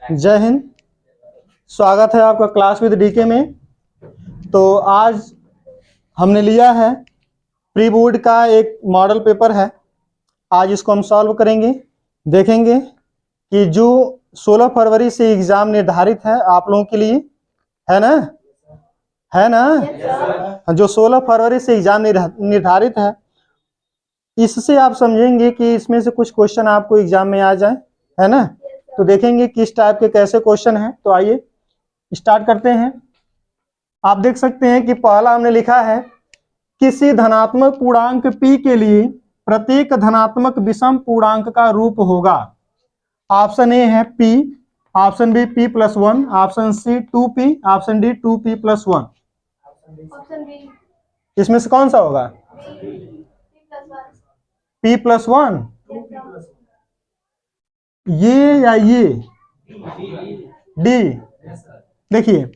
जय हिंद। स्वागत है आपका क्लास विद डीके में। तो आज हमने लिया है प्री बोर्ड का एक मॉडल पेपर है। आज इसको हम सॉल्व करेंगे, देखेंगे कि जो 16 फरवरी से एग्ज़ाम निर्धारित है आप लोगों के लिए, है ना? है ना? जो 16 फरवरी से एग्ज़ाम निर्धारित है, इससे आप समझेंगे कि इसमें से कुछ क्वेश्चन आपको एग्ज़ाम में आ जाए, है ना? तो देखेंगे किस टाइप के कैसे क्वेश्चन हैं। तो आइए स्टार्ट करते हैं। आप देख सकते हैं कि पहला हमने लिखा है, किसी धनात्मक पूर्णांक p के लिए प्रत्येक धनात्मक विषम पूर्णांक का रूप होगा। ऑप्शन ए है p, option B p+1, option C 2p, option D 2p+1। इसमें से कौन सा होगा? p+1, ये या ये? डी। देखिए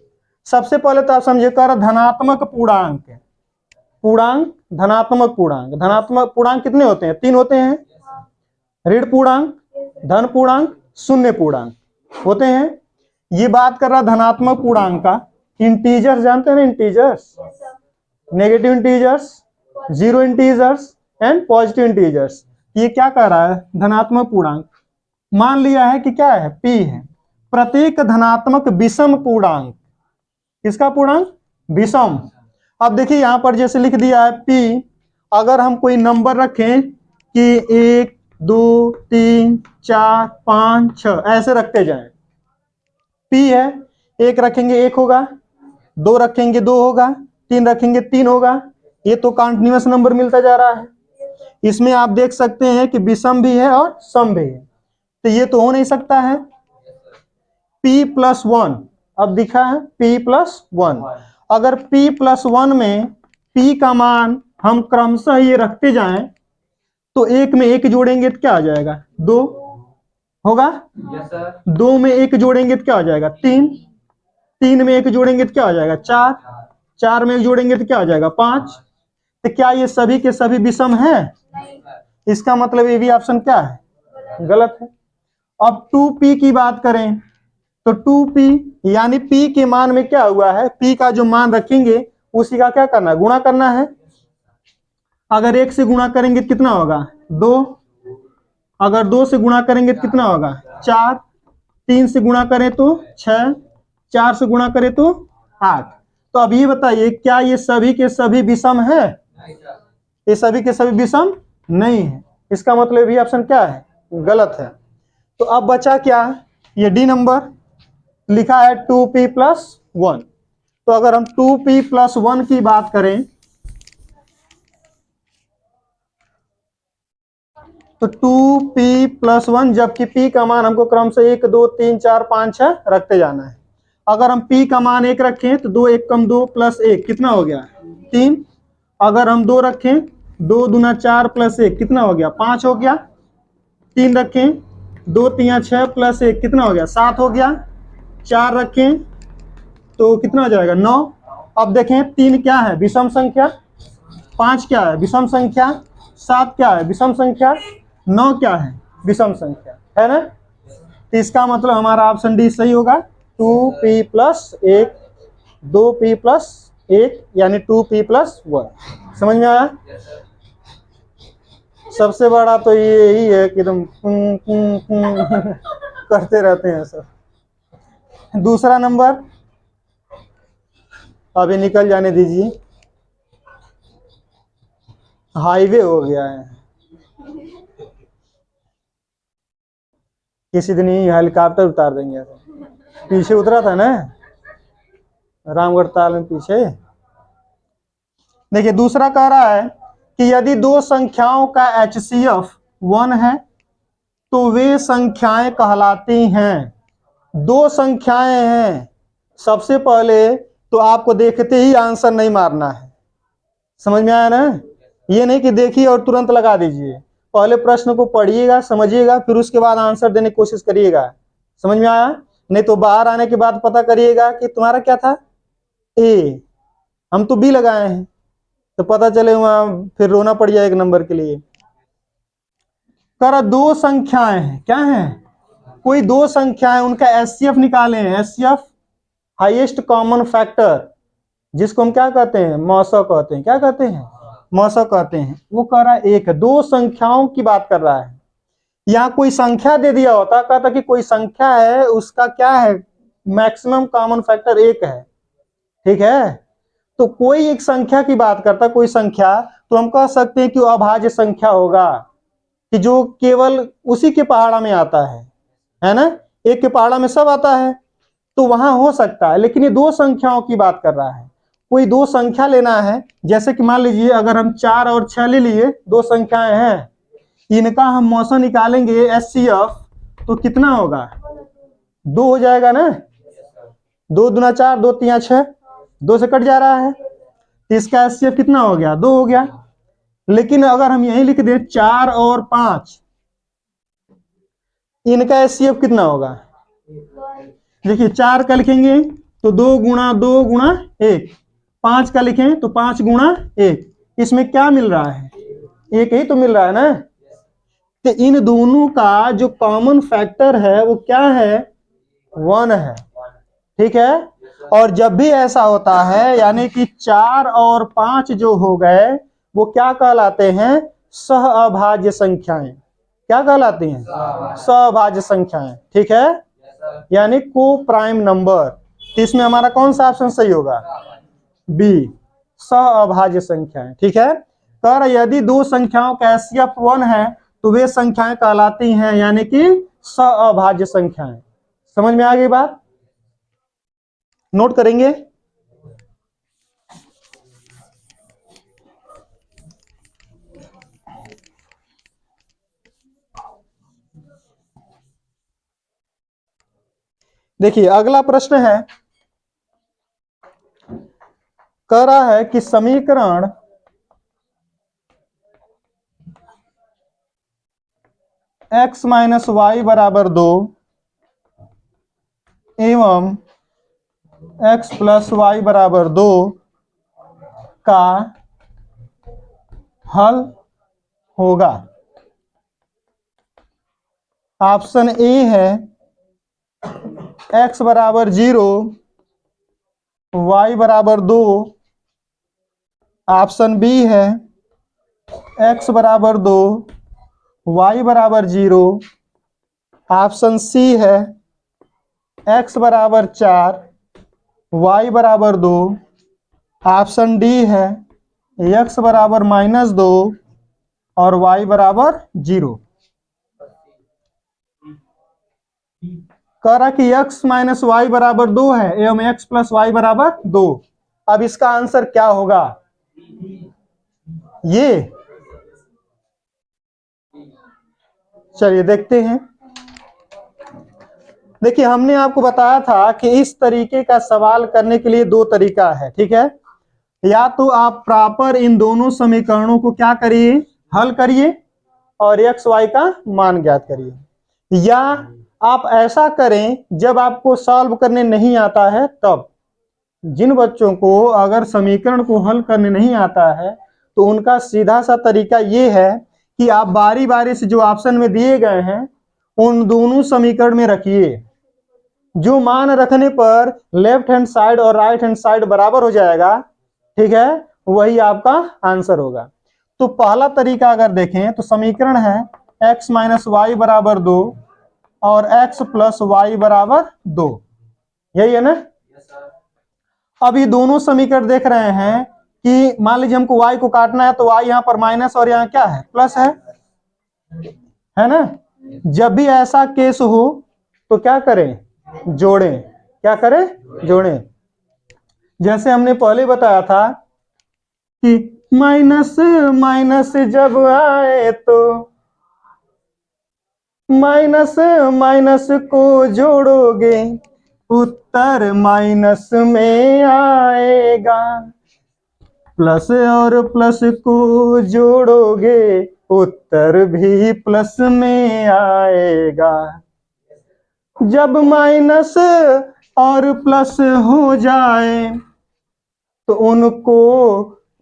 सबसे पहले तो आप समझिए कर धनात्मक पूर्णांक, पूर्णांक धनात्मक पूर्णांक। धनात्मक पूर्णांक कितने होते हैं? 3 होते हैं। ऋण पूर्णांक, धन पूर्णांक, शून्य पूर्णांक होते हैं। ये बात कर रहा धनात्मक पूर्णांक का। इंटीजर्स जानते हैं ना? Integers, negative integers, zero integers and positive integers. ये क्या कर रहा है? धनात्मक पूर्णांक मान लिया है कि क्या है? p है। प्रत्येक धनात्मक विषम पूर्णांक, किसका पूर्णांक? विषम। अब देखिए यहां पर जैसे लिख दिया है p, अगर हम कोई नंबर रखें कि 1 2 3 4 5 6 ऐसे रखते जाएं, p है। 1 रखेंगे 1 होगा, 2 रखेंगे 2 होगा, 3 रखेंगे 3 होगा। ये तो कंटीन्यूअस नंबर मिलता जा रहा है। इसमें आप देख सकते हैं कि विषम भी है और सम भी है, तो ये तो हो नहीं सकता है। p+1 अब दिखा है p+1। अगर p+1 में p का मान हम क्रमशः ये रखते जाएं तो 1 में 1 जोड़ेंगे तो क्या आ जाएगा? 2 होगा। 2 में 1 जोड़ेंगे तो क्या आ जाएगा? 3। 3 में 1 जोड़ेंगे तो क्या आ जाएगा? 4। 4 में 1 जोड़ेंगे तो क्या आ जाएगा? 5। तो क्या ये सभी के सभी विषम है? इसका मतलब ये भी ऑप्शन क्या है? गलत है। अब 2p की बात करें तो 2p यानी p के मान में क्या हुआ है? p का जो मान रखेंगे उसी का क्या करना है? गुणा करना है। अगर 1 से गुणा करेंगे तो कितना होगा? 2। अगर 2 से गुणा करेंगे तो कितना होगा? 4। 3 से गुणा करें तो 6, 4 से गुणा करें तो 8। तो अब ये बताइए क्या ये सभी के सभी विषम है? ये सभी के सभी विषम नहीं है। इसका मतलब ये ऑप्शन क्या है? गलत है। तो अब बचा क्या? ये डी नंबर लिखा है 2p+1। तो अगर हम 2p+1 की बात करें तो 2p+1, जबकि p का मान हमको क्रम से 1 2 3 4 5 6 रखते जाना है। अगर हम p का मान 1 रखें तो 2 1 कम 2 प्लस 1 कितना हो गया? 3। अगर हम 2 रखें, 2 दूना 4 प्लस 1 कितना हो गया? 5 हो गया। 3 रखें, 2 3 6 प्लस 1 कितना हो गया? 7 हो गया। 4 रखें तो कितना हो जाएगा? 9। अब देखें 3 क्या है? विषम संख्या। 5 क्या है? विषम संख्या। 7 क्या है? विषम संख्या। 9 क्या है? विषम संख्या, है ना? तो इसका मतलब हमारा ऑप्शन डी सही होगा। 2p+1, 2p+1 यानी 2p+1। समझ में आया? सबसे बड़ा तो यही है कि एकदम करते रहते हैं सब। दूसरा नंबर अभी निकल जाने दीजिए, हाईवे हो गया है। किसी दिन ही हेलीकॉप्टर उतार देंगे। पीछे उतरा था ना रामगढ़ ताल में पीछे। देखिए दूसरा कह रहा है कि यदि 2 संख्याओं का HCF 1 है तो वे संख्याएं कहलाती हैं। 2 संख्याएं हैं। सबसे पहले तो आपको देखते ही आंसर नहीं मारना है। समझ में आया ना? ये नहीं कि देखिए और तुरंत लगा दीजिए। पहले प्रश्न को पढ़िएगा, समझिएगा, फिर उसके बाद आंसर देने की कोशिश करिएगा। समझ में आया? नहीं तो बाहर आने के बाद पता करिएगा कि तुम्हारा क्या था? ए, हम तो बी लगाए हैं, तो पता चले वहां फिर रोना पड़ जाए 1 नंबर के लिए। कर 2 संख्याएं हैं, क्या हैं? कोई दो संख्या है उनका एचसीएफ निकाले हैं, एचसीएफ हाईएस्ट कॉमन फैक्टर, जिसको हम क्या कहते हैं, मौसा कहते हैं, क्या कहते हैं, मौसा कहते हैं, वो कह रहा है एक है। दो संख्याओं की बात कर रहा है। यहाँ कोई संख्या दे दिया होता, कहता कि कोई संख्या है उसका क्या है, मैक्सिमम कॉमन फैक्टर एक है, ठीक है। तो कोई एक संख्या की बात करता, कोई संख्या, तो हम कह सकते हैं कि वो अभाज्य संख्या होगा, कि जो केवल उसी के पहाड़ा में आता है ना, एक के पहाड़ा में सब आता है, तो वहां हो सकता है। लेकिन ये दो संख्याओं की बात कर रहा है। कोई दो संख्या लेना है, जैसे कि मान लीजिए अगर हम 4 और 6 ले लिए, दो संख्याएं हैं, इनका हम मौसा निकालेंगे एचसीएफ, तो कितना होगा, 2 हो जाएगा ना, 2 दूना 4, 2 तिया 6, 2 से कट जा रहा है, तो इसका एचसीएफ कितना हो गया, 2 हो गया। लेकिन अगर हम यही लिख दें 4 और 5, इनका एचसीएफ कितना होगा, देखिए 4 का लिखेंगे तो 2 गुणा 2 गुणा 1, 5 का लिखें तो 5 गुणा 1, इसमें क्या मिल रहा है, एक ही तो मिल रहा है ना। तो इन दोनों का जो कॉमन फैक्टर है वो क्या है, 1 है, ठीक है। और जब भी ऐसा होता है, यानी कि 4 और 5 जो हो गए, वो क्या कहलाते हैं, सह अभाज्य संख्याएं। क्या कहलाती हैं, सहअभाज्य संख्याएं, ठीक है, यानी को प्राइम नंबर। तो इसमें हमारा कौन सा ऑप्शन सही होगा, बी, सहअभाज्य संख्याएं, ठीक है। कर यदि दो संख्याओं का एचसीएफ 1 है तो वे संख्याएं कहलाती हैं, यानी कि सहअभाज्य संख्याएं। समझ में आ गई बात, नोट करेंगे। देखिए अगला प्रश्न है, कह रहा है कि समीकरण x माइनस वाई बराबर 2 एवं x प्लस वाई बराबर 2 का हल होगा। ऑप्शन ए है x बराबर 0 y बराबर 2, ऑप्शन बी है x बराबर 2 y बराबर 0, ऑप्शन सी है x बराबर 4 y बराबर 2, ऑप्शन डी है x बराबर -2 और y बराबर 0। कह रहा कि x माइनस वाई बराबर 2 है एवं x प्लस वाई बराबर 2। अब इसका आंसर क्या होगा, ये चलिए देखते हैं। देखिए हमने आपको बताया था कि इस तरीके का सवाल करने के लिए दो तरीका है, ठीक है। या तो आप प्रॉपर इन दोनों समीकरणों को क्या करिए, हल करिए और एक्स वाई का मान ज्ञात करिए, या आप ऐसा करें जब आपको सॉल्व करने नहीं आता है तब। जिन बच्चों को अगर समीकरण को हल करने नहीं आता है तो उनका सीधा सा तरीका ये है कि आप बारी बारी से जो ऑप्शन में दिए गए हैं उन दोनों समीकरण में रखिए। जो मान रखने पर लेफ्ट हैंड साइड और राइट हैंड साइड बराबर हो जाएगा, ठीक है, वही आपका आंसर होगा। तो पहला तरीका अगर देखें तो समीकरण है x माइनस वाई बराबर 2 और x प्लस वाई बराबर 2, यही है ना। अब ये दोनों समीकरण देख रहे हैं कि मान लीजिए हमको y को काटना है तो y यहाँ पर माइनस और यहाँ क्या है, प्लस है ना। जब भी ऐसा केस हो तो क्या करें, जोड़ें। क्या करें, जोड़ें। जैसे हमने पहले बताया था कि माइनस माइनस जब आए तो माइनस माइनस को जोड़ोगे उत्तर माइनस में आएगा, प्लस और प्लस को जोड़ोगे उत्तर भी प्लस में आएगा। जब माइनस और प्लस हो जाए तो उनको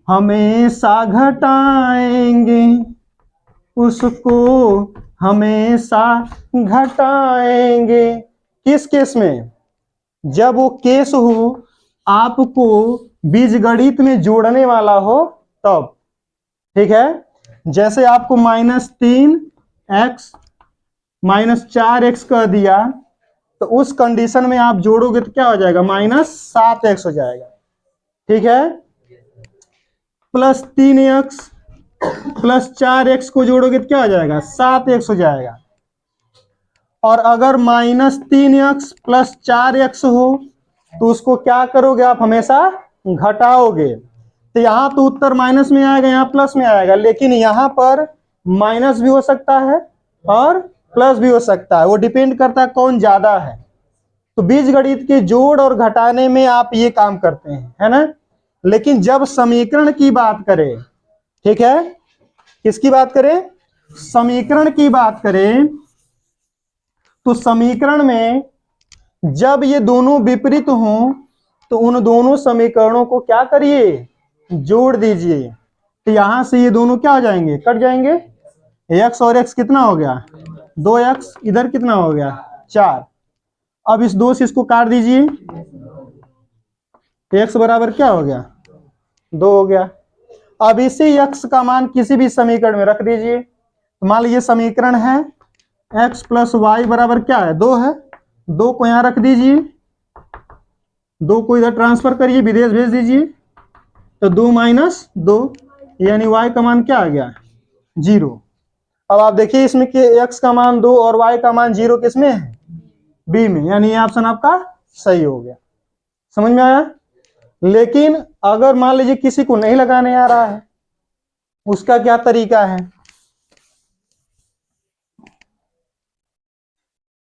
हमेशा घटाएंगे, उसको हमेशा घटाएंगे। किस केस में? जब वो केस हो आपको बीजगणित में जोड़ने वाला हो तब। ठीक है, जैसे आपको -3x -4x कह दिया, तो उस कंडीशन में आप जोड़ोगे तो क्या हो जाएगा? -7x हो जाएगा। ठीक है, +3x +4x को जोड़ोगे तो क्या हो जाएगा? 7x हो जाएगा। और अगर -3x +4x हो तो उसको क्या करोगे आप? हमेशा घटाओगे। तो यहां तो उत्तर माइनस में आएगा, यहाँ प्लस में आएगा, लेकिन यहाँ पर माइनस भी हो सकता है और प्लस भी हो सकता है, वो डिपेंड करता है कौन ज्यादा है। तो बीजगणित के जोड़ और घटाने में आप ये काम करते हैं, है ना। लेकिन जब समीकरण की बात करें, ठीक है, किसकी बात करें? समीकरण की बात करें, तो समीकरण में जब ये दोनों विपरीत हों तो उन दोनों समीकरणों को क्या करिए? जोड़ दीजिए। तो यहां से ये दोनों क्या हो जाएंगे? कट जाएंगे। x और x कितना हो गया? 2x। इधर कितना हो गया? 4। अब इस 2 से इसको काट दीजिए, x बराबर क्या हो गया? 2 हो गया। अब इसी x का मान किसी भी समीकरण में रख दीजिए। तो मान लीजिए समीकरण है x + y बराबर क्या है? 2 है। 2 को यहां रख दीजिए, 2 को इधर ट्रांसफर करिए, विदेश भेज दीजिए। तो 2 - 2 यानी y का मान क्या आ गया? 0। अब आप देखिए इसमें कि x का मान 2 और y का मान 0 किस में है? बी में, यानी ये ऑप्शन आपका सही हो गया। समझ में आया? लेकिन अगर मान लीजिए किसी को नहीं लगाने आ रहा है, उसका क्या तरीका है?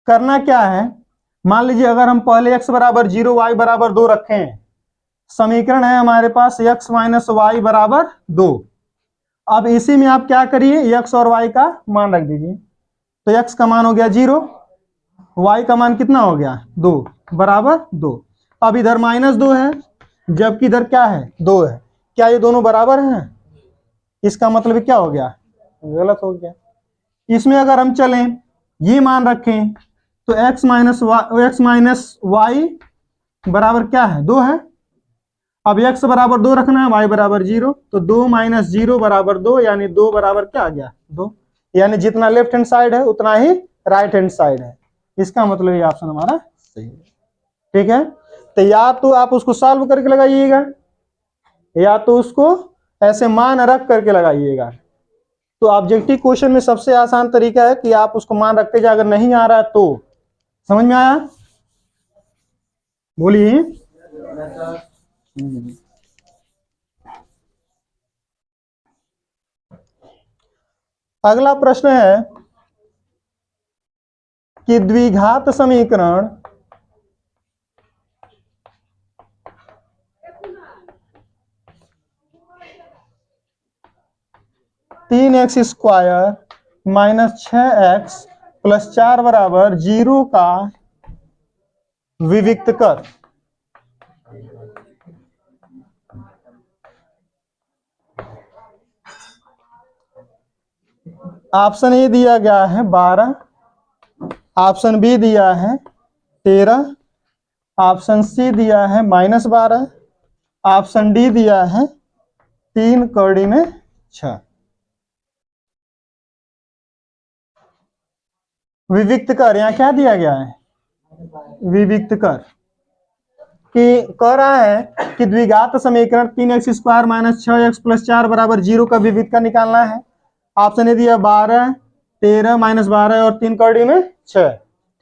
करना क्या है? मान लीजिए अगर हम पहले x = 0 y = 2 रखें, समीकरण है हमारे पास x - y = 2। अब इसी में आप क्या करिए? x और y का मान रख दीजिए। तो x का मान हो गया 0, y का मान कितना हो गया? 2 बराबर 2। अब इधर -2 है, जबकि इधर क्या है? 2 है। क्या ये दोनों बराबर हैं? इसका मतलब क्या हो गया? गलत हो गया। इसमें अगर हम चलें, ये मान रखें, तो x - y बराबर क्या है? 2 है। अब x = 2 रखना है, y = 0, तो 2 - 0 = 2, यानी 2 बराबर क्या आ गया? 2। यानी जितना लेफ्ट हैंड साइड है उतना ही राइट हैंड साइड है। इसका मतलब ये ऑप्शन हमारा सही है। ठीक है, तो या तो आप उसको सॉल्व करके लगाइएगा, या तो उसको ऐसे मान रख करके लगाइएगा। तो ऑब्जेक्टिव क्वेश्चन में सबसे आसान तरीका है कि आप उसको मान रखते जाए, अगर नहीं आ रहा है तो। समझ में आया? बोलिए। अगला प्रश्न है कि द्विघात समीकरण (3x² - 6x + 4 = 0 का विविक्त कर। ऑप्शन ए दिया गया है 12, ऑप्शन बी दिया है 13, ऑप्शन सी दिया है -12, ऑप्शन डी दिया है 3 कड़ी में 6। विविक्त कर, यहाँ क्या दिया गया है? विविक्त कर कि कह रहा है कि द्विघात समीकरण 3x² - 6x + 4 = 0 का विविक्त कर निकालना है। ऑप्शन ए दिया 12, 13, -12 और 3 कड़ी में 6।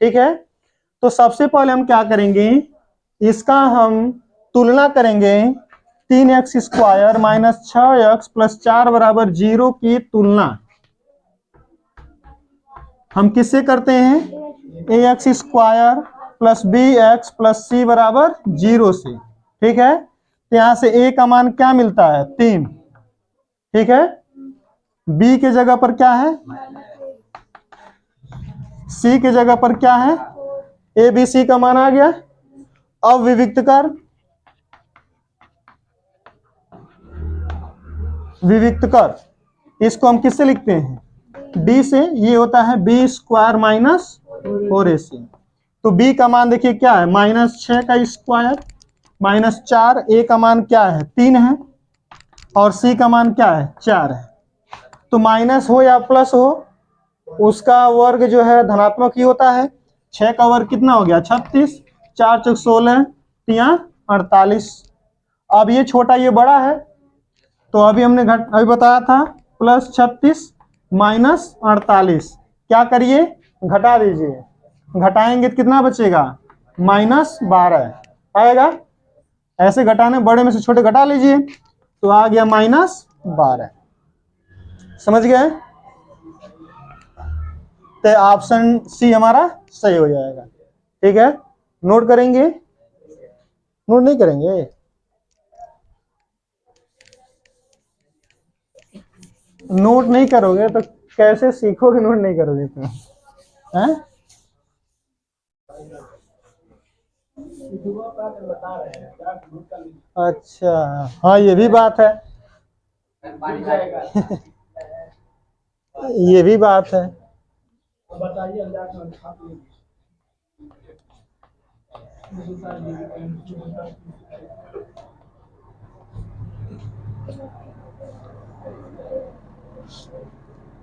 ठीक है, तो सबसे पहले हम क्या करेंगे? इसका हम तुलना करेंगे। 3x² - 6x + 4 = 0 की तुलना हम किससे करते हैं? ax² + bx + c = 0 से। ठीक है, तो यहां से a का मान क्या मिलता है? 3। ठीक है, b के जगह पर क्या है? c के जगह पर क्या है? a b c का मान आ गया। अब विविक्त कर, इसको हम किससे लिखते हैं? डी से ये होता है बी स्क्वायर माइनस 4ac। तो बी का मान देखिए क्या है, -6 का स्क्वायर -4, ए का मान क्या है 3 है, और सी का मान क्या है 4 है। तो माइनस हो या प्लस हो, उसका वर्ग जो है धनात्मक ही होता है। 6 का वर्ग कितना हो गया 36, 4 चौक 16, 3 48। अब ये छोटा ये बड़ा है, तो अभी हमने अभी बताया था +36 -48। क्या करिए घटा दीजिए, घटाएंगे तो कितना बचेगा -12 आएगा। ऐसे घटाने बड़े में से छोटे घटा लीजिए, तो आ गया -12। समझ गए? तो ऑप्शन सी हमारा सही हो जाएगा। ठीक है, नोट करेंगे, नोट नहीं करेंगे? नोट नहीं करोगे तो कैसे सीखोगे? नोट नहीं करोगे तो हैं? अच्छा हाँ, ये भी बात है। ये भी बात है।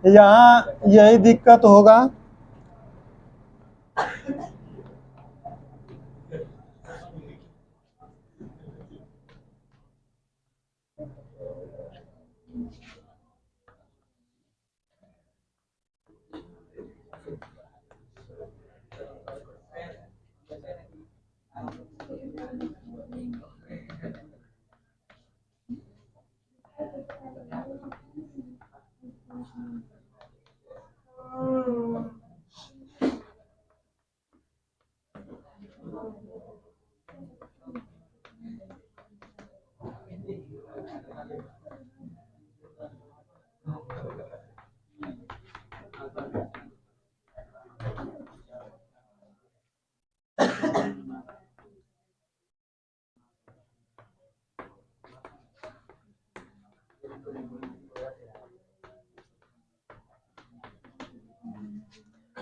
यहाँ यही दिक्कत होगा।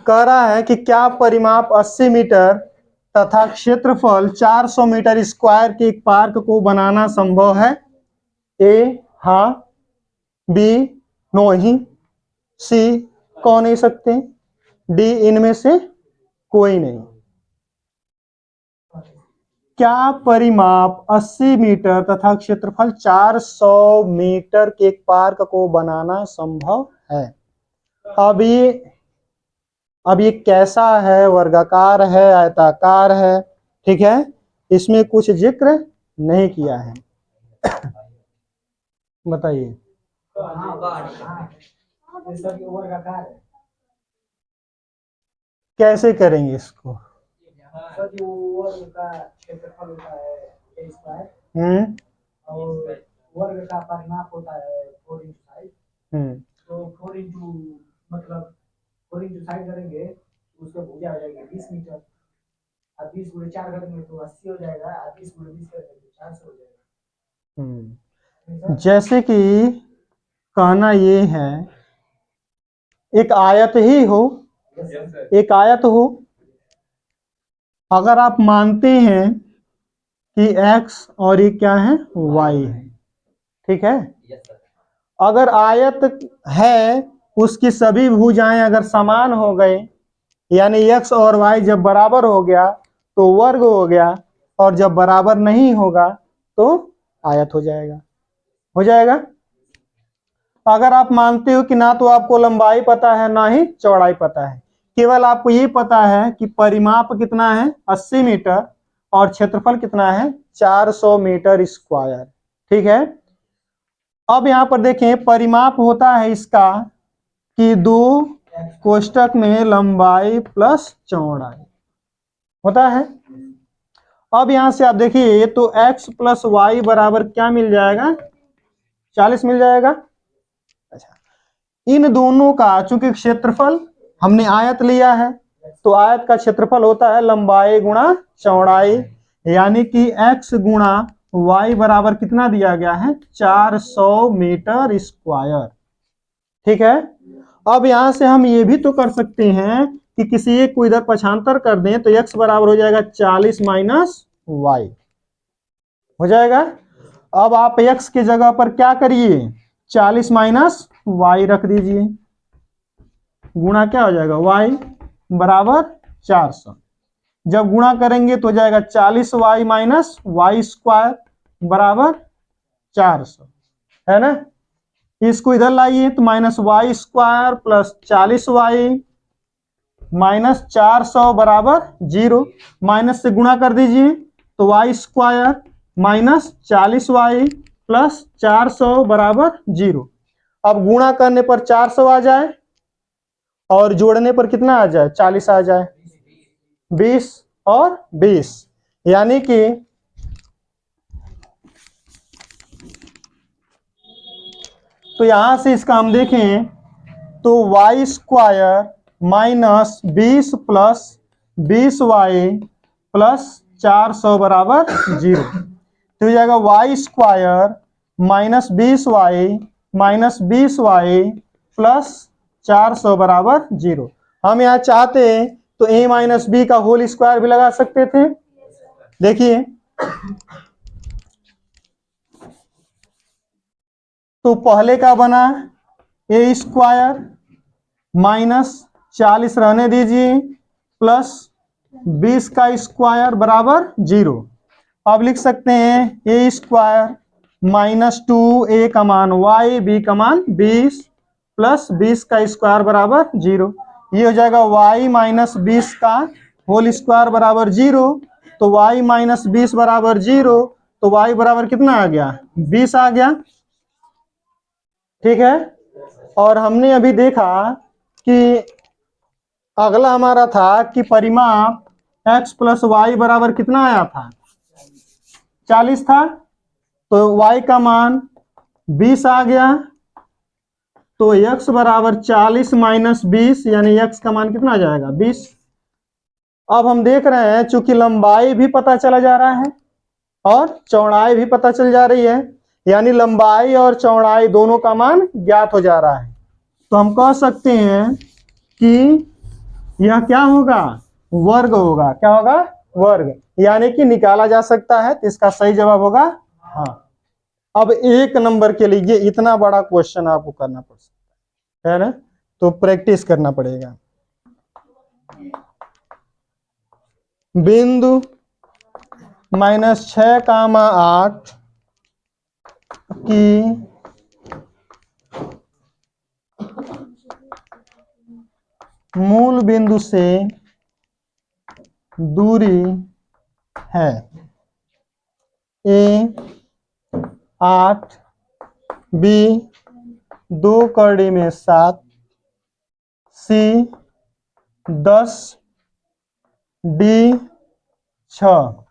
कह रहा है कि क्या परिमाप 80 मीटर तथा क्षेत्रफल 400 मीटर स्क्वायर के एक पार्क को बनाना संभव है? ए हाँ, बी नहीं, सी कौन नहीं सकते, डी इनमें से कोई नहीं। क्या परिमाप 80 मीटर तथा क्षेत्रफल 400 मीटर के एक पार्क को बनाना संभव है? अब ये कैसा है, वर्गाकार है, आयताकार है, ठीक है, इसमें कुछ जिक्र नहीं किया है। बताइए कैसे करेंगे इसको? वर्ग का परिमाप होता है 4 इंटू साइड, तो 4 इंटू मतलब 4 इंटू साइड करेंगे उसका भुजा हो जाएगी 20 मीटर। अब 20 गुणे 4 करेंगे तो 80 हो जाएगा, अब 20 गुणे 20 करेंगे तो 400 हो जाएगा। जैसे कि कहना ये है, एक आयत ही हो, एक आयत हो, अगर आप मानते हैं कि x और ये क्या है y है, ठीक है, अगर आयत है उसकी सभी भुजाएं अगर समान हो गए, यानी x और y जब बराबर हो गया तो वर्ग हो गया, और जब बराबर नहीं होगा तो आयत हो जाएगा, हो जाएगा। अगर आप मानते हो कि ना तो आपको लंबाई पता है ना ही चौड़ाई पता है, केवल आपको ये पता है कि परिमाप कितना है 80 मीटर और क्षेत्रफल कितना है 400 मीटर स्क्वायर, ठीक है। अब यहाँ पर देखें, परिमाप होता है इसका कि 2 कोष्टक में लंबाई प्लस चौड़ाई होता है। अब यहां से आप देखिए तो x प्लस वाई बराबर क्या मिल जाएगा 40 मिल जाएगा। अच्छा, इन दोनों का चूंकि क्षेत्रफल हमने आयत लिया है तो आयत का क्षेत्रफल होता है लंबाई गुणा चौड़ाई, यानी कि x गुणा y बराबर कितना दिया गया है 400 मीटर स्क्वायर, ठीक है। अब यहां से हम ये भी तो कर सकते हैं कि किसी एक को इधर पक्षांतर कर दें तो x बराबर हो जाएगा 40 माइनस वाई हो जाएगा। अब आप x की जगह पर क्या करिए 40 माइनस वाई रख दीजिए, गुणा क्या हो जाएगा y बराबर 400। जब गुणा करेंगे तो हो जाएगा 40y माइनस वाई स्क्वायर बराबर 400, है ना। इसको इधर लाइए तो minus y square plus 40y minus 400 बराबर 0। माइनस से गुणा कर दीजिए तो y square minus 40y plus 400 बराबर 0। अब गुणा करने पर 400 आ जाए और जोड़ने पर कितना आ जाए 40 आ जाए, 20 और 20, यानी कि तो यहां से इसका हम देखें तो वाई स्क्वायर माइनस 20 प्लस 20y प्लस 400 बराबर 0। तो हो जाएगा y square minus 20y minus 20y plus 400 बराबर 0। हम यहाँ चाहते तो a माइनस बी का होल स्क्वायर भी लगा सकते थे। देखिए तो पहले का बना ए स्क्वायर माइनस 40 रहने दीजिए प्लस 20 का स्क्वायर बराबर 0। अब लिख सकते हैं ए स्क्वायर माइनस 2a का मान y b का मान 20 प्लस 20 का स्क्वायर बराबर 0। ये हो जाएगा y माइनस 20 का होल स्क्वायर बराबर 0। तो y माइनस 20 बराबर 0, तो y बराबर कितना आ गया 20 आ गया, ठीक है। और हमने अभी देखा कि अगला हमारा था कि परिमाप x प्लस वाई बराबर कितना आया था 40 था, तो y का मान 20 आ गया। तो x बराबर 40 माइनस 20 यानी x का मान कितना आ जाएगा 20। अब हम देख रहे हैं चूंकि लंबाई भी पता चला जा रहा है और चौड़ाई भी पता चल जा रही है, यानी लंबाई और चौड़ाई दोनों का मान ज्ञात हो जा रहा है। तो हम कह सकते हैं कि यह क्या होगा वर्ग होगा, क्या होगा वर्ग, यानी कि निकाला जा सकता है। तो इसका सही जवाब होगा हाँ। अब 1 नंबर के लिए इतना बड़ा क्वेश्चन आपको करना पड़ सकता है ना, तो प्रैक्टिस करना पड़ेगा। बिंदु -6,8 की मूल बिंदु से दूरी है A 8, B 2 कड़ी में 7, C 10, D 6।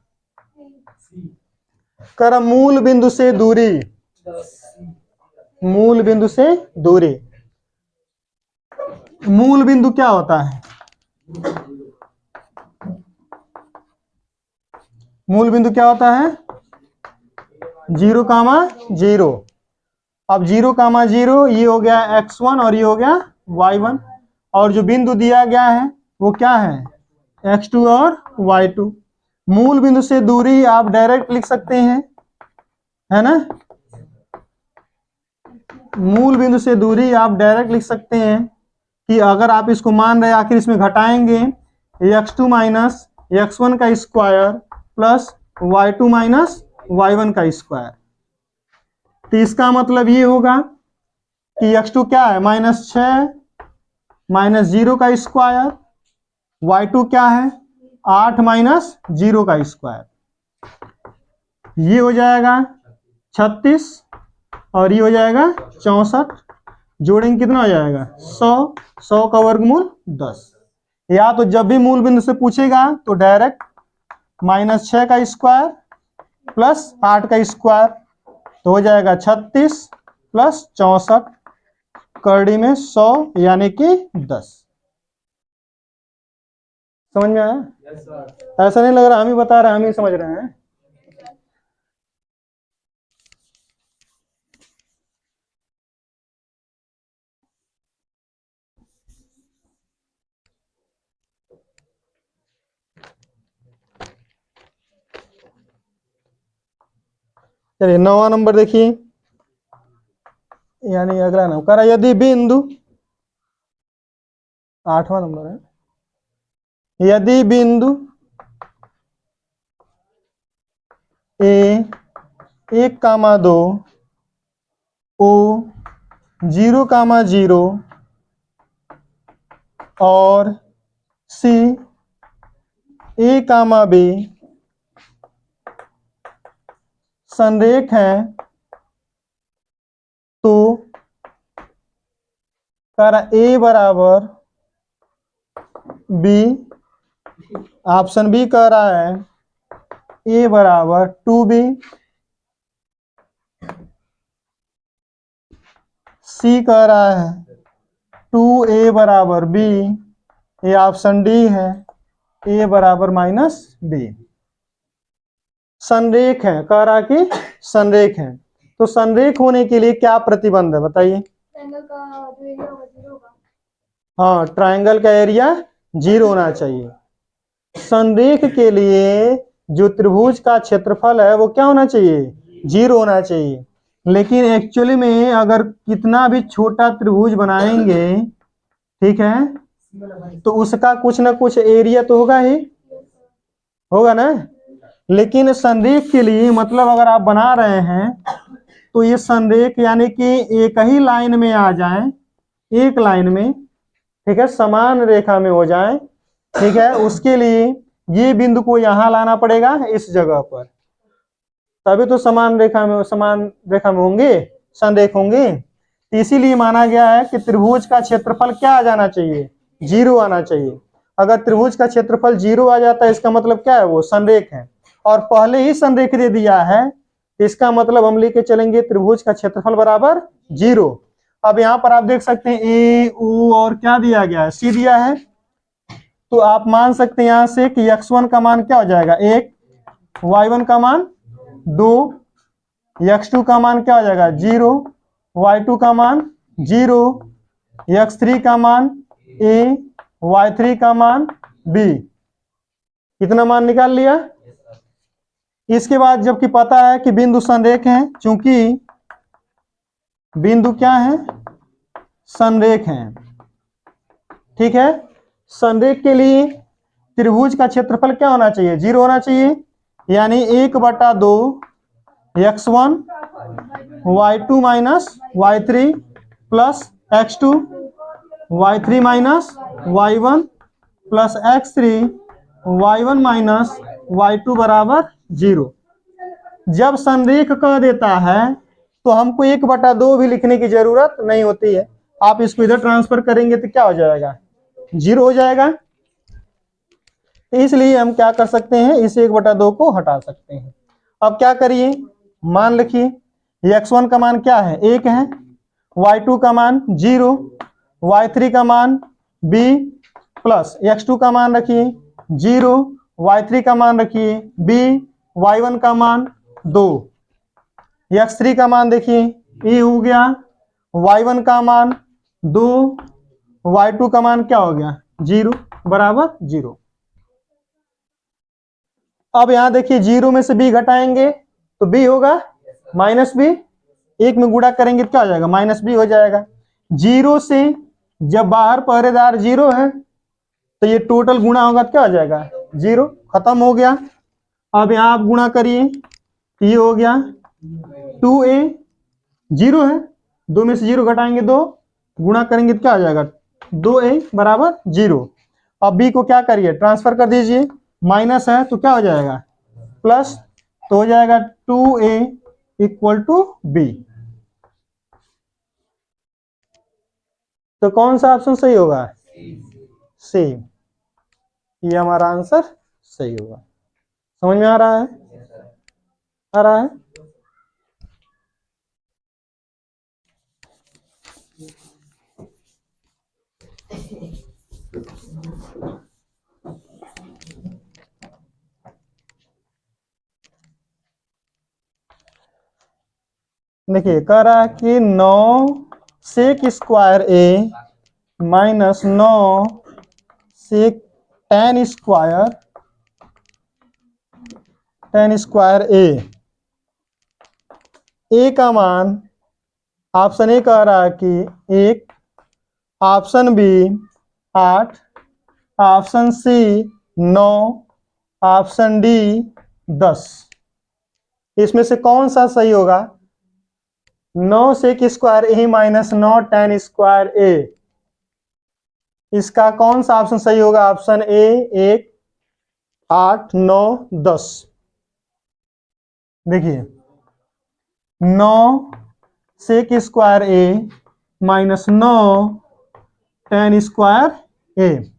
कर मूल बिंदु से दूरी, मूल बिंदु से दूरी, मूल बिंदु क्या होता है, मूल बिंदु क्या होता है 0,0। अब 0,0 ये हो गया x1 और ये हो गया y1, और जो बिंदु दिया गया है वो क्या है x2 और y2। मूल बिंदु से दूरी आप डायरेक्ट लिख सकते हैं, है ना। मूल बिंदु से दूरी आप डायरेक्ट लिख सकते हैं कि अगर आप इसको मान रहे आखिर इसमें घटाएंगे x2 माइनस x1 का square plus y2 minus y1 का स्क्वायर। तो इसका मतलब ये होगा कि x2 क्या है -6 माइनस 0 का स्क्वायर, y2 क्या है 8 माइनस 0 का स्क्वायर। ये हो जाएगा 36 और ये हो जाएगा 64। जोड़ेंगे कितना हो जाएगा 100, 100 का वर्गमूल 10। या तो जब भी मूल बिंदु से पूछेगा तो डायरेक्ट -6 का स्क्वायर प्लस 8 का स्क्वायर, तो हो जाएगा 36 प्लस 64 कड़ी में 100 यानी कि 10। समझ में आया? ऐसा नहीं लग रहा हम ही बता रहे हैं, हम ही समझ रहे हैं। चलिए 9वां नंबर देखिए, यानी अगला नंबर करा, यदि बिंदु 8वां नंबर है, यदि बिंदु ए 1,2 ओ 0,0 और सी A, B संरेख है तो कर A बराबर B, ऑप्शन बी कह रहा है A बराबर 2B, सी कह रहा है 2A बराबर B, ये ऑप्शन डी है A बराबर -B। संरेख है, कह रहा कि संरेख है, तो संरेख होने के लिए क्या प्रतिबंध है बताइए? ट्रायंगल का जो एरिया होगा 0 होगा। हाँ, ट्रायंगल का एरिया 0 होना चाहिए। संरेख के लिए जो त्रिभुज का क्षेत्रफल है वो क्या होना चाहिए? 0 होना चाहिए। लेकिन एक्चुअली में अगर कितना भी छोटा त्रिभुज बनाएंगे, ठीक है, तो उसका कुछ ना कुछ एरिया तो होगा ही, होगा ना। लेकिन संरेख के लिए मतलब अगर आप बना रहे हैं तो ये संरेख यानी कि एक ही लाइन में आ जाए, एक लाइन में, ठीक है, समान रेखा में हो जाए, ठीक है, उसके लिए ये बिंदु को यहां लाना पड़ेगा इस जगह पर, तभी तो समान रेखा में होंगे, संरेख होंगे। तो इसीलिए माना गया है कि त्रिभुज का क्षेत्रफल क्या आ जाना चाहिए? 0 आना चाहिए। अगर त्रिभुज का क्षेत्रफल 0 आ जाता है इसका मतलब क्या है? वो संरेख है, और पहले ही संरेख दे दिया है, इसका मतलब हम लेके चलेंगे त्रिभुज का क्षेत्रफल बराबर 0। अब यहाँ पर आप देख सकते हैं ए, ओ और क्या दिया गया है? सी दिया है। तो आप मान सकते हैं यहां से कि x1 का मान क्या हो जाएगा? 1, y1 का मान 2, x2 का मान क्या हो जाएगा? 0, y2 का मान 0, x3 का मान a, y3 का मान b। कितना मान निकाल लिया? इसके बाद जबकि पता है कि बिंदु संरेख हैं, चूंकि बिंदु क्या है? संरेख हैं, ठीक है। संरेख के लिए त्रिभुज का क्षेत्रफल क्या होना चाहिए? 0 होना चाहिए, यानी 1/2 x1 y2 minus y3 plus x2 y3 minus y1 plus x3 y1 minus y2 बराबर 0। जब संरेख कह देता है तो हमको 1/2 भी लिखने की जरूरत नहीं होती है। आप इसको इधर ट्रांसफर करेंगे तो क्या हो जाएगा? 0 हो जाएगा। इसलिए हम क्या कर सकते हैं? इस 1/2 को हटा सकते हैं। अब क्या करिए? मान लिखिए, x1 का मान क्या है? 1 है, y2 का मान 0, y3 का मान b प्लस x2 का मान रखिए 0, y3 का मान रखिए b, y1 का मान 2, x3 का मान देखिए a हो गया, y1 का मान 2, y2 का मान क्या हो गया? 0 बराबर 0। अब यहां देखिए 0 में से b घटाएंगे तो b होगा -b, 1 में गुणा करेंगे तो क्या हो जाएगा? -b हो जाएगा। 0 से जब बाहर पहरेदार 0 है तो ये टोटल गुणा होगा तो क्या हो जाएगा? 0, खत्म हो गया। अब यहाँ आप गुणा करिए, ये हो गया 2a, 0 है, 2 में से 0 घटाएंगे 2, गुणा करेंगे तो क्या हो जाएगा? 2a बराबर 0। अब b को क्या करिए? ट्रांसफर कर दीजिए, माइनस है तो क्या हो जाएगा? प्लस, तो हो जाएगा 2a = b। तो कौन सा ऑप्शन सही होगा? सी। ये हमारा आंसर सही होगा। समझ में आ रहा है? आ रहा है? देखिए कह रहा है कि 9 sec square a minus 9 sec tan square a A का मान ऑप्शन ए कह रहा है कि 1, option B 8, option C 9, option D 10। इसमें से कौन सा सही होगा? 9 sec square A minus 9 tan square A, इसका कौन सा ऑप्शन सही होगा? Option A 1, 8, 9, 10। देखिए 9 sec square A minus 9 tan square A,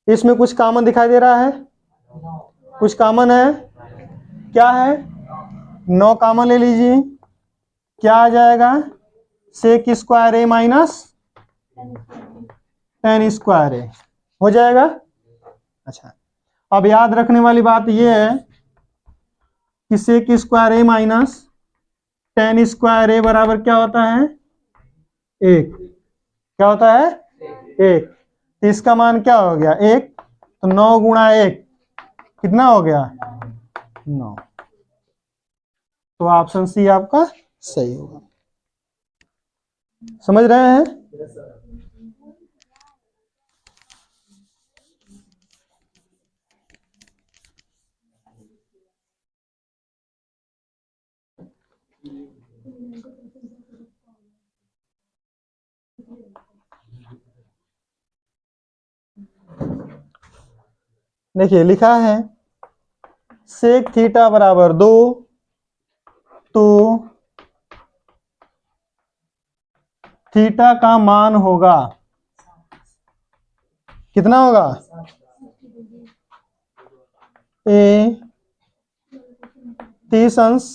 इसमें कुछ कॉमन दिखाई दे रहा है? कुछ कॉमन है? क्या है? 9 कॉमन ले लीजिए, क्या आ जाएगा? सेक square A minus tan square ए हो जाएगा। अच्छा, अब याद रखने वाली बात यह है कि सेक square A minus tan square ए बराबर क्या होता है? 1। क्या होता है? 1। तो इसका मान क्या हो गया? 1। तो 9 गुणा 1 कितना हो गया? 9। तो ऑप्शन सी आपका सही होगा। समझ रहे हैं? देखिए लिखा है सेक थीटा बराबर 2, तो थीटा का मान होगा कितना होगा? ए 30 अंश,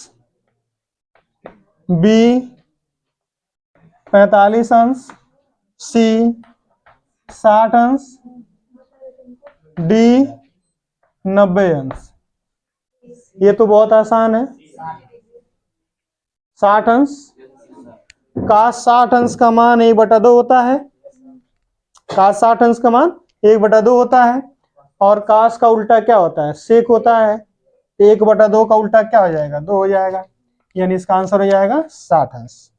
बी 45 अंश, सी 60 अंश, डी 90 अंश। ये तो बहुत आसान है। 60 अंश का 60 अंश का मान 1/2 होता है। का 60 अंश का मान 1/2 होता है, और काश का उल्टा क्या होता है? सेक होता है। 1/2 का उल्टा क्या हो जाएगा? 2 हो जाएगा, यानी इसका आंसर हो जाएगा 60 अंश।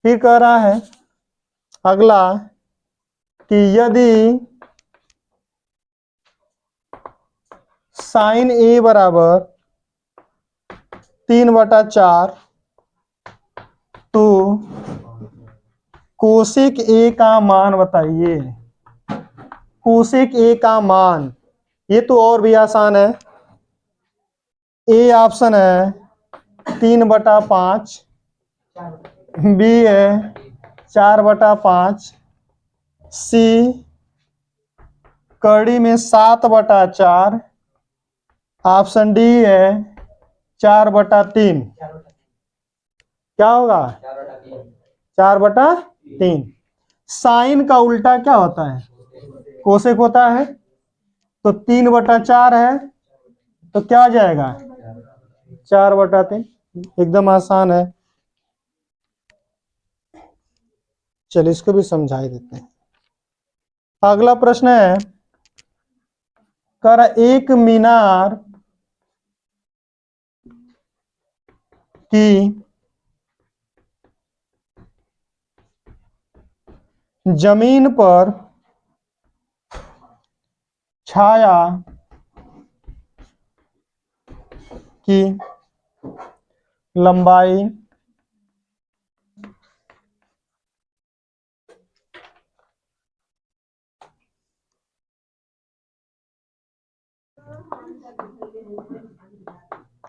फिर कह रहा है अगला कि यदि साइन ए बराबर 3/4, तो कोसेक ए का मान बताइए। कोसेक ए का मान, ये तो और भी आसान है। ए ऑप्शन है 3/5, बी है 4/5, सी कड़ी में 7/4, ऑप्शन डी है 4/3। क्या होगा? 4/3। साइन का उल्टा क्या होता है? कोसेक होता है। तो 3/4 है, तो क्या आ जाएगा? 4/3। एकदम आसान है। चलिए इसको भी समझा ही देते हैं। अगला प्रश्न है कर एक मीनार की जमीन पर छाया की लंबाई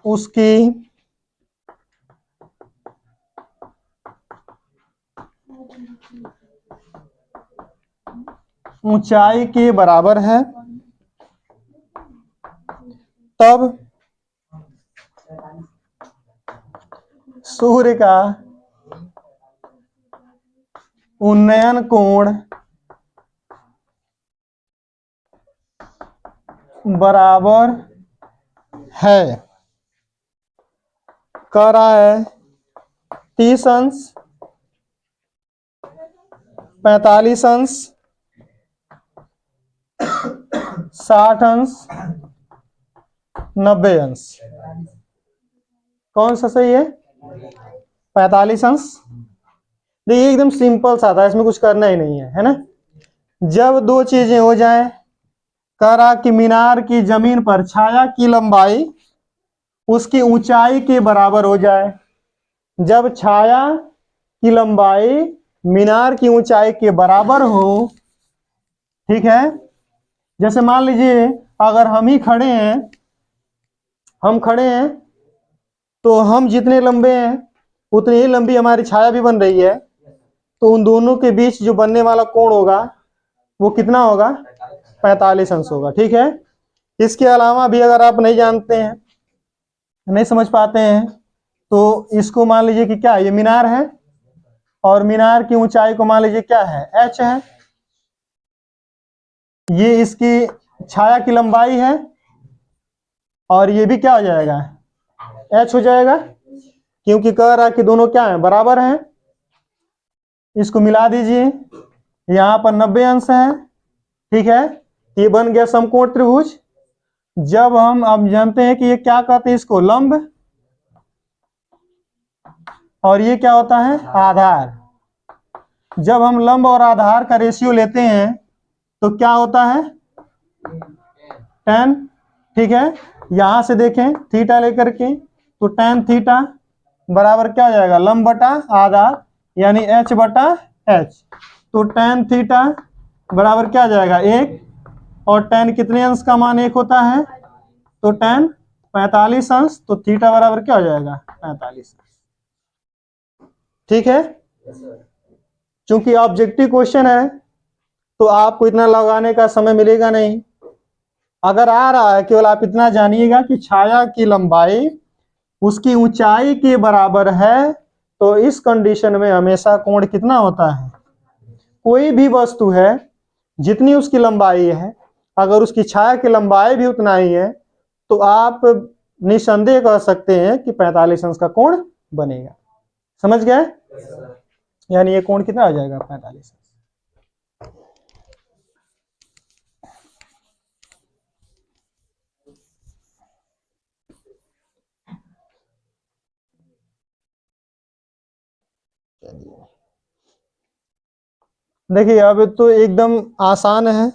उसकी ऊंचाई के बराबर है, तब सूर्य का उन्नयन कोण बराबर है। कह रहा है 30 अंश, 45 अंश, 60 अंश, 90 अंश। कौन सा सही है? 45 अंश। देखिए एकदम सिंपल सा था, इसमें कुछ करना ही नहीं है ना। जब दो चीजें हो जाएं, कह रहा कि मीनार की जमीन पर छाया की लंबाई उसकी ऊंचाई के बराबर हो जाए। जब छाया की लंबाई मीनार की ऊंचाई के बराबर हो, ठीक है। जैसे मान लीजिए अगर हम ही खड़े हैं, हम खड़े हैं तो हम जितने लंबे हैं उतनी ही लंबी हमारी छाया भी बन रही है, तो उन दोनों के बीच जो बनने वाला कोण होगा वो कितना होगा? 45 अंश होगा, ठीक है। इसके अलावा भी अगर आप नहीं जानते हैं, नहीं समझ पाते हैं, तो इसको मान लीजिए कि क्या ये मीनार है और मीनार की ऊंचाई को मान लीजिए क्या है? h है। ये इसकी छाया की लंबाई है और ये भी क्या हो जाएगा? h हो जाएगा, क्योंकि कह रहा कि दोनों क्या है? बराबर हैं। इसको मिला दीजिए, यहाँ पर 90 अंश है, ठीक है। ये बन गया समकोण त्रिभुज। जब हम अब जानते हैं कि ये क्या कहते हैं? इसको लंब, और ये क्या होता है? आधार। जब हम लंब और आधार का रेशियो लेते हैं तो क्या होता है? tan, ठीक है। यहां से देखें थीटा लेकर के, तो tan थीटा बराबर क्या हो जाएगा? लंब बटा आधार, यानी h बटा h। तो tan थीटा बराबर क्या हो जाएगा? 1, और tan कितने अंश का मान 1 होता है? तो tan 45 अंश, तो थीटा बराबर क्या हो जाएगा? 45 अंश, ठीक है। चूंकि ऑब्जेक्टिव क्वेश्चन है तो आपको इतना लगाने का समय मिलेगा नहीं। अगर आ रहा है, केवल आप इतना जानिएगा कि छाया की लंबाई उसकी ऊंचाई के बराबर है, तो इस कंडीशन में हमेशा कोण कितना होता है? कोई भी वस्तु है जितनी उसकी लंबाई है, अगर उसकी छाया की लंबाई भी उतना ही है, तो आप निसंदेह कह सकते हैं कि 45 अंश का कोण बनेगा। समझ गए? यानी ये कोण कितना हो जाएगा? 45 अंश। देखिए अब तो एकदम आसान है।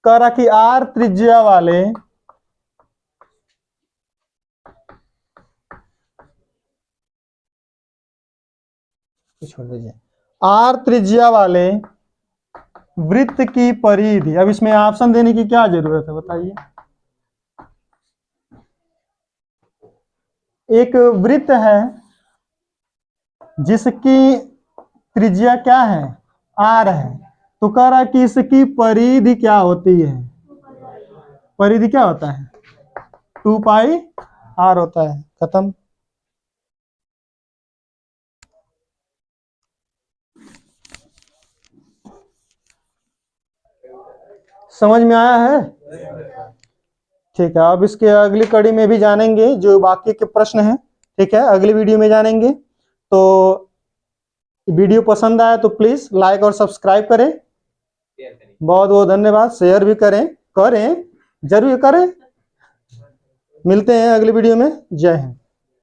कह रहा कि r त्रिज्या वाले छोड़ दीजिए, r त्रिज्या वाले वृत्त की परिधि। अब इसमें ऑप्शन देने की क्या जरूरत है बताइए? एक वृत्त है जिसकी त्रिज्या क्या है? r है, तो कह रहा कि इसकी परिधि क्या होती है? परिधि क्या होता है? 2 पाई r होता है। खत्म। समझ में आया है? ठीक है, अब इसके अगली कड़ी में भी जानेंगे जो बाकी के प्रश्न हैं, ठीक है, अगली वीडियो में जानेंगे। तो वीडियो पसंद आया तो प्लीज लाइक और सब्सक्राइब करें। बहुत बहुत धन्यवाद। शेयर भी करें जरूर करें। मिलते हैं अगली वीडियो में। जय हिंद।